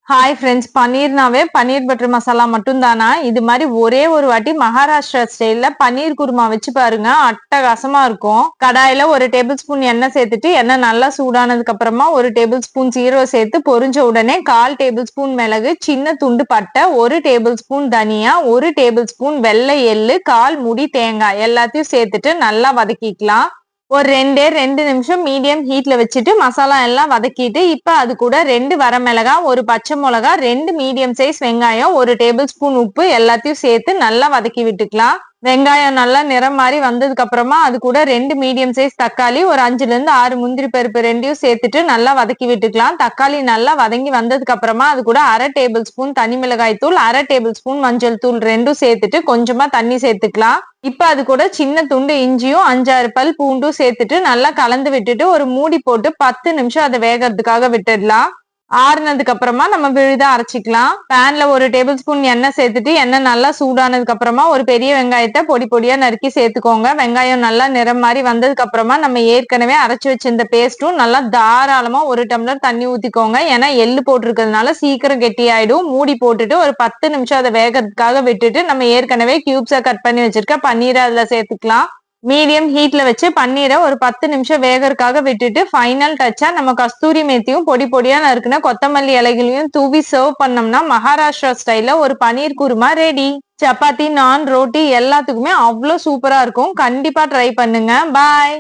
Hi friends, பன்னீர்னாவே பன்னீர் butter masala மட்டும் தானா? இது மாதிரி ஒரே ஒரு வாட்டி மகாராஷ்டிரா ஸ்டைல்ல பன்னீர் குருமா வச்சு பாருங்க, அட்டகாசமா இருக்கும். கடாயில 1 டேபிள் ஸ்பூன் எண்ணெய் சேர்த்துட்டு, எண்ணெய் நல்லா சூடானதுக்கு அப்புறமா 1 டேபிள் ஸ்பூன் சீரகம் சேர்த்து பொரிஞ்ச உடனே 1/4 டேபிள் ஸ்பூன் மிளகு, சின்ன துண்டு பட்டை, 1 டேபிள் ஸ்பூன் தனியா, 1 டேபிள் ஸ்பூன் வெள்ளை எள்ளு, 1/4 மூடி தேங்காய் எல்லாத்தையும் சேர்த்துட்டு நல்லா வதக்கிக்கலாம். ஒரு 2 நிமிஷம் மீடியம் ஹீட்ல வச்சுட்டு மசாலா எல்லாம் வதக்கிட்டு, இப்ப அது கூட 2 வரமிளகா, 1 பச்சை மிளகா, 2 மீடியம் சைஸ் வெங்காயம், 1 டேபிள் ஸ்பூன் உப்பு எல்லாத்தையும் சேர்த்து நல்லா வதக்கி விட்டுக்கலாம். வெங்காயம் நல்லா நிறம் மாறி வந்ததுக்கு அப்புறமா அது கூட 2 மீடியம் சைஸ் தக்காளி, ஒரு 5ல இருந்து 6 முந்திரி பருப்பு 2யும் சேர்த்துட்டு நல்லா வதக்கி விட்டுக்கலாம். தக்காளி நல்லா வதங்கி வந்ததுக்கு அப்புறமா அது கூட 1/2 டேபிள் ஸ்பூன் தனி மிளகாய் தூள், 1/2 டேபிள் ஸ்பூன் மஞ்சள் தூள் 2ம் சேர்த்துட்டு கொஞ்சமா தண்ணி சேர்த்துக்கலாம். இப்ப அது கூட சின்ன துண்டு இஞ்சியும் 5-6 பல் பூண்டும் சேர்த்துட்டு நல்லா கலந்து விட்டுட்டு ஒரு மூடி போட்டு 10 நிமிஷம் அதை வேகறதுக்காக விட்டுடலாம். ஆறுனதுக்கு அப்புறமா நம்ம விழுதா அரைச்சிக்கலாம். பேன்ல 1 டேபிள் ஸ்பூன் எண்ணெய் சேர்த்துட்டு எண்ணெய் நல்லா சூடானதுக்கு அப்புறமா ஒரு பெரிய வெங்காயத்தை பொடி பொடியா நறுக்கி சேர்த்துக்கோங்க. வெங்காயம் நல்லா நிறம் மாறி வந்ததுக்கு அப்புறமா நம்ம ஏற்கனவே அரைச்சு வச்சிருந்த பேஸ்ட்டும் நல்லா தாராளமா 1 டம்ளர் தண்ணி ஊத்திக்கோங்க. ஏன்னா எள்ளு போட்டிருக்கிறதுனால சீக்கிரம் கெட்டி ஆயிடும். மூடி போட்டுட்டு ஒரு 10 நிமிஷம் அதை வேகறதுக்காக விட்டுட்டு நம்ம ஏற்கனவே கியூப்ஸா கட் பண்ணி வச்சிருக்க பன்னீரை அதுல சேர்த்துக்கலாம். மீடியம் ஹீட்ல வச்சு பன்னீரை ஒரு 10 நிமிஷம் வேகறதுக்காக விட்டுட்டு ஃபைனல் டச்சா நம்ம கஸ்தூரி மேத்தியும் பொடி பொடியா நறுக்குன கொத்தமல்லி இலைகளையும் தூவி சர்வ் பண்ணோம்னா மகாராஷ்டிரா ஸ்டைல்ல ஒரு பன்னீர் குருமா ரெடி. சப்பாத்தி, நான், ரோட்டி எல்லாத்துக்குமே அவ்வளோ சூப்பரா இருக்கும். கண்டிப்பா ட்ரை பண்ணுங்க. பாய்.